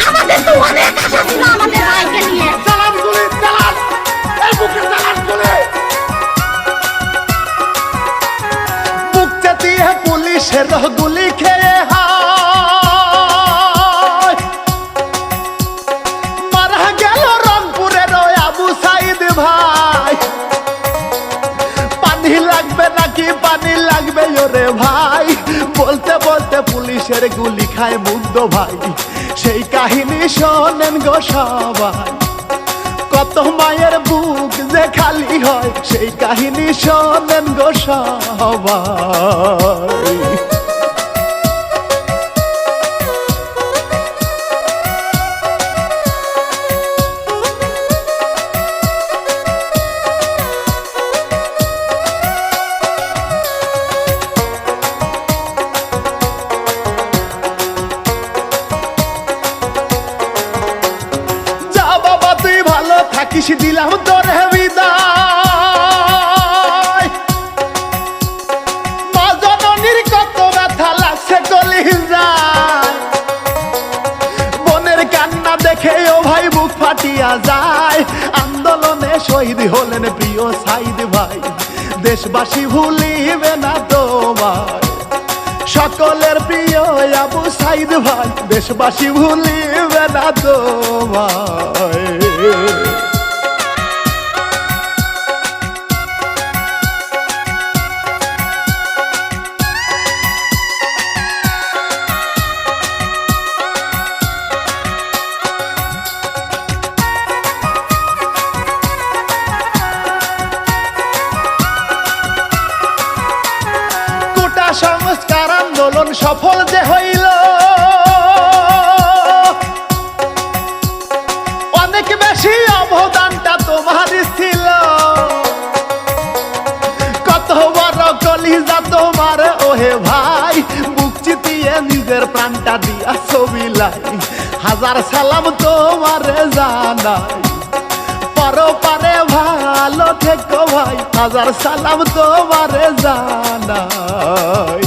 আমাদের তো অনেক আশা ছিল আমাদের ভাইকে নিয়ে। বুক চাতিয়ে পুলিশের গুলি খেয়ে মারা গেল রংপুরের আবু সাইদ ভাই। পানি লাগবে নাকি পানি লাগবে ওরে ভাই, বলতে বলতে পুলিশের গুলি খায় মুগ্ধ ভাই। সেই কাহিনী শোনেন গো সবাই, কত মায়ের বুক যে খালি হয়, সেই কাহিনী শোনেন গো সবাই। থাকিস দিলাম তোর বিদায়, মা জননীর কত ব্যথা লাগছে কলিজায়। বোনের কান্না দেখে ও ভাই বুক ফাটিয়া যায়, আন্দোলনে শহীদ হলেন প্রিয় সাইদ ভাই। দেশবাসী ভুলিবে না তোমায়, সকলের প্রিয় আবু সাইদ ভাই। দেশবাসী ভুলিবে না তোমায়। সংস্কার আন্দোলন সফল যে হইল, অনেক বেশি অবদানটা তোমার ছিল। কত বড় কলিজা তোমার ওহে ভাই, বুক চিতিয়ে নিজের প্রাণটা দিয়া ছবি লাই। হাজার সালাম তোমার জানাই, পারে ভালো থেকো ভাই। হাজার সালাম তোমার জানাই।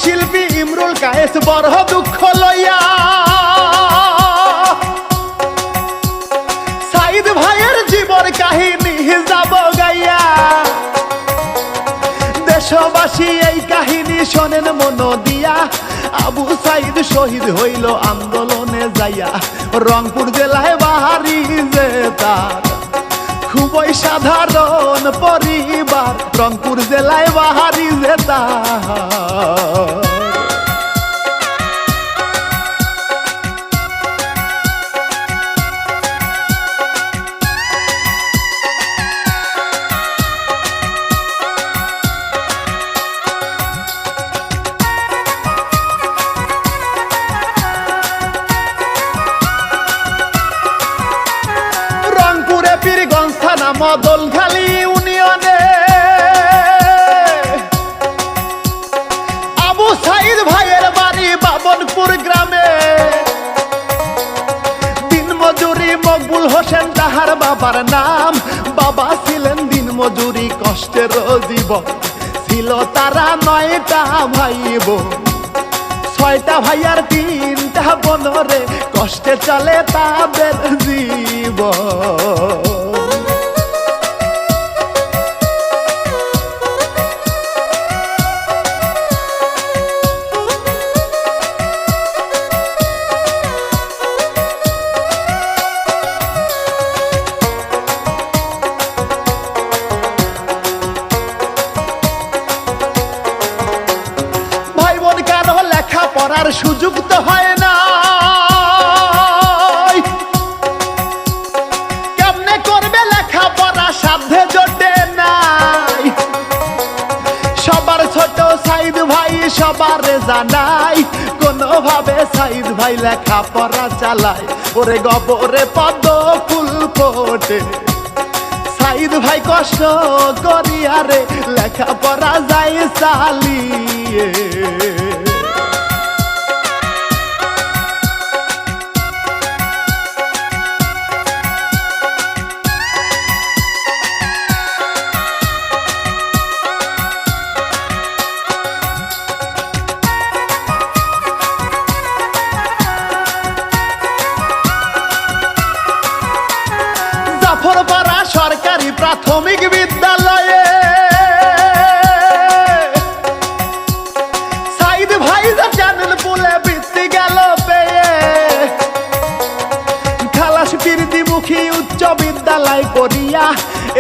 শিল্পী ইমরুল কায়েস বড় দুঃখ লইয়া সাইদ ভাইয়ের জীবন কাহিনী যাব গাইয়া। দেশবাসী এই কাহিনী শোনেন মন দিয়া, আবু সাইদ শহীদ হইল আন্দোলনে যাইয়া। রংপুর জেলায় বাহারি যে তার খুবই সাধারণ পরিবার, রংপুর জেলায় বাহারি যে তার। মদলখালী ইউনিয়নে আবু সাইদ ভাইয়ের বাড়ি বাবনপুর গ্রামে। দিনমজুরি মকবুল হোসেন তাহার বাবার নাম, বাবা ছিলেন দিনমজুরি কষ্টের জীবন। ছিল তারা 9টা ভাই বোন, 6টা ভাইয়ার 3টা বোনরে, কষ্টে চলে তাদের জীবন। পড়ার সুযোগ তো হয় না, কেমনে করবে লেখাপড়া সাধ্যে জোটে নাই। সবার ছোট সাই সাইদ ভাই সবারে জানাই, কোনোভাবে সাইদ ভাই লেখা পড়া চালায়। ওরে গবরে পদ্ম ফুল ফোটে, সাইদ ভাই কষ্ট করিয়া রে লেখা পড়া যায় চালিয়ে। জাফরপাড়া সরকারি প্রাথমিক বিদ্যালয়ে সাইদ ভাই যে চ্যানেল পুলে বৃত্তি গেল পেয়ে। খালাস বীরদিমুখী উচ্চ বিদ্যালয় করিয়া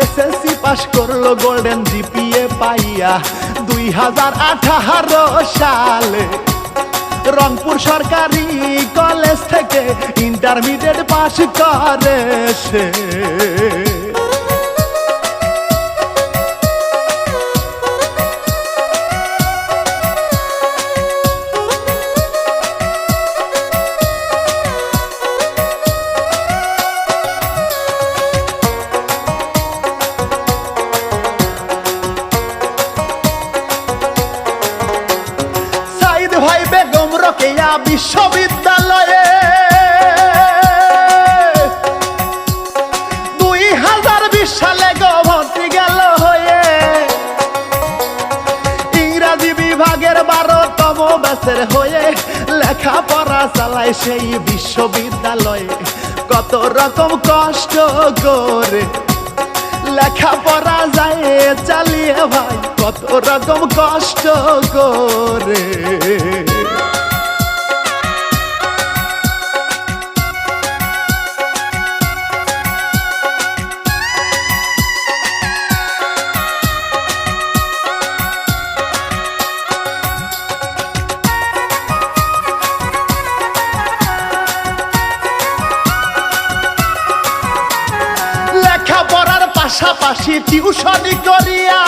এসএসসি পাস করলো গোল্ডেন জিপিএ পাইয়া। 2018 সালে রংপুর সরকারি কলেজ থেকে ইন্টারমিডিয়েট পাস করে সে। ভাই বেগম রোকেয়া বিশ্ববিদ্যালয়ে 2020 সালে ভর্তি গেল হয়ে। ইংরাজি বিভাগের 12তম ব্যাচের হয়ে লেখাপড়া চালায় সেই বিশ্ববিদ্যালয়ে। কত রকম কষ্ট করে লেখাপড়া যায় চালিয়ে ভাই, কত রকম কষ্ট করে। লেখাপড়ার পাশাপাশি টিউশনি করিয়া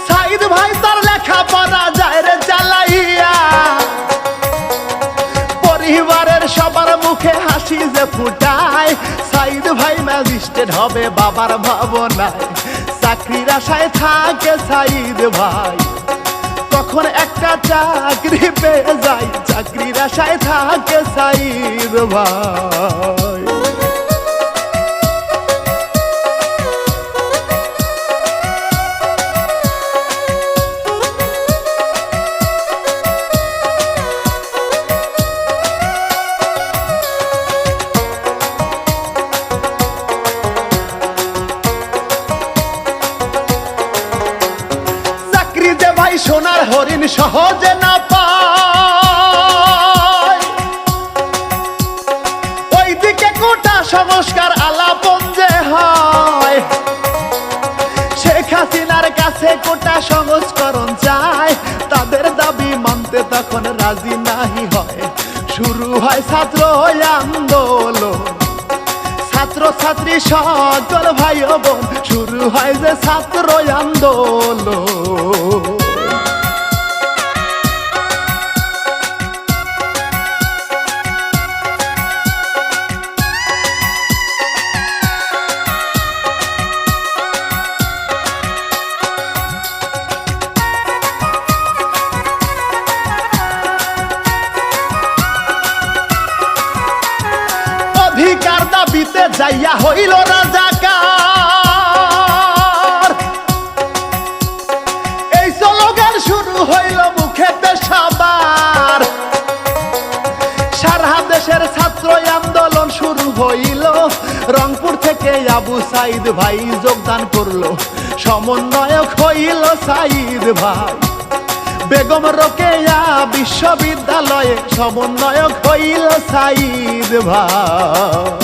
সাইদ ভাই তার লেখাপড়া যায় রে চালাইয়া। পরিবারের সবার মুখে হাসি যে ফুটায়, সাইদ ভাই ম্যাজিস্ট্রেট হবে বাবার ভাবনায়। চাকরির আশায় থাকে সাইদ ভাই, তখন একটা চাকরি পেয়ে যায়। চাকরির আশায় থাকে সাইদ ভাই। চাকরি যে ভাই সোনার হরিণ সহজে না পায়, ওইদিকে কোটা সংস্কার আলাপন যে হয়। শেখ হাসিনার কাছে কোটা সংস্করণ চায়, তাদের দাবি মানতে তখন রাজি নাহি হয়। শুরু হয় ছাত্র আন্দোলন, ছাত্র ছাত্রী সকল ভাই বোন, শুরু হয় যে ছাত্র আন্দোলন। অধিকার দাবিতে যাইয়া হইল রাজাকার, এই স্লোগান শুরু হইল মুখেতে সবার। সারা দেশের ছাত্র আন্দোলন শুরু হইল, রংপুর থেকে আবু সাইদ ভাই যোগদান করলো। সমন্বয়ক হইল সাইদ ভাই, বেগম রোকেয়া বিশ্ববিদ্যালয়ে সমন্বয়ক হইল সাইদ ভাই।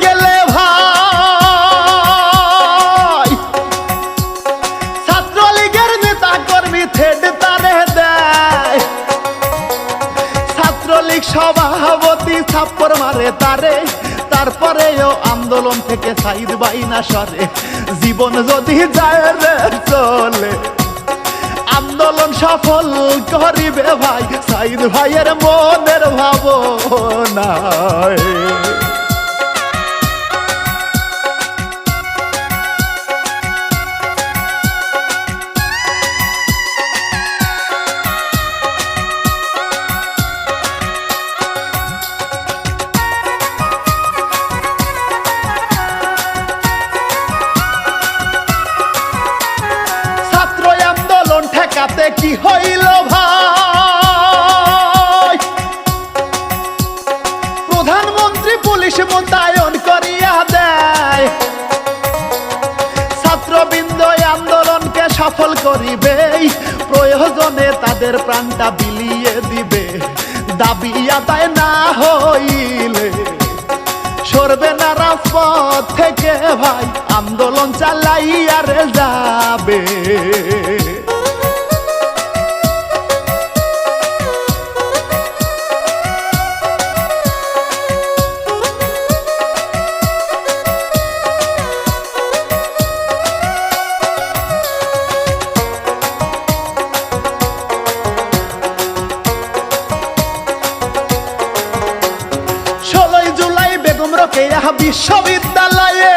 গেলে ভাই ছাত্রলীগের নেতা কর্মী থেড তারে দেয়, ছাত্রলীগ সভাপতি থাপ্পড় মারে তারে, তারপরেও আন্দোলন থেকে সাইদ ভাই না সরে। জীবন যদি যায় রে চলে আন্দোলন সফল করিবে ভাই, সাইদ ভাইয়ের মনের ভাবনা। ঠেকাতে কি হইল ভাই, প্রধানমন্ত্রী পুলিশ মোতায়েন করিয়া দেয়, ছাত্রবৃন্দ আন্দোলনকে সফল করিবে, প্রয়োজনে তাদের প্রাণটা বিলিয়ে দিবে, দাবি আদায় না হইলে সরবে না রাজপথ থেকে ভাই, আন্দোলন চালাইয়া রে যাবে। বিশ্ববিদ্যালয়ে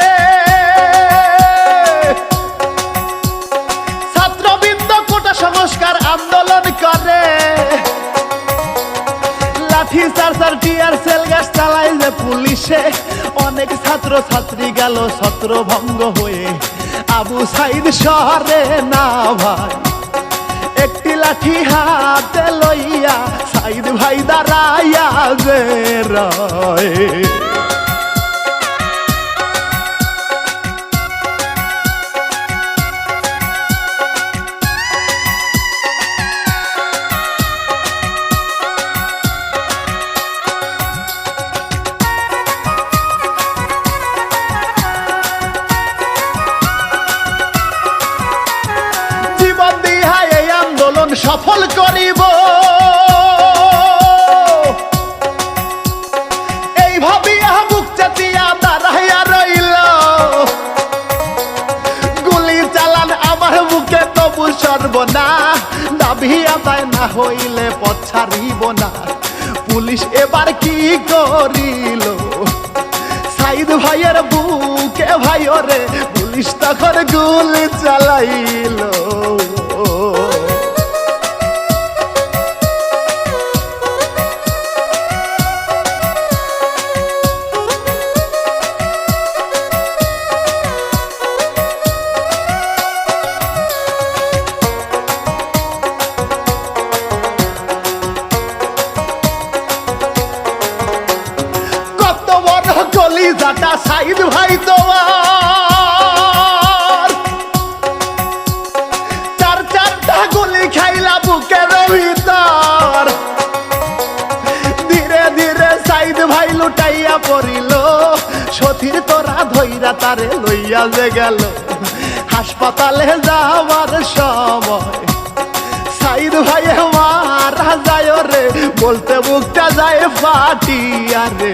ছাত্রবৃন্দ কোটা সংস্কার আন্দোলন করে, লাঠি চার্জার টিয়ার সেল গ্যাস চালায় যে পুলিশে, অনেক ছাত্র ছাত্রী গেল ছত্রভঙ্গ হয়ে, আবু সাইদ শহরে না ভাই, একটি লাঠি হাতে লইয়া সাইদ ভাই দাঁড়াইয়া যে রয়। সফল করিব এই ভাবিয়া বুক চাতিয়া দাঁড়াইয়া রইল, গুলি চালান আমার বুকে তবু সর্বনা, দাবি আদায় না হইলে পথ ছাড়িব না, পুলিশ এবার কি করিল সাইদ ভাইয়ের বুকে ভাই ওরে, পুলিশ তখন গুলি চালাইল। কলিজাটা সাইদ ভাই তোমার, চার চারটা গুলি খাইলা বুকের ভিতর, ধীরে ধীরে সাইদ ভাই লুটাইয়া পড়িল, সথির তোরা ধইরা তারে লইয়া যে গেল, হাসপাতালে যাওয়ার সময় সাইদ ভাই মারা যায় রে, বলতে বুকটা যায় ফাটিয়া রে।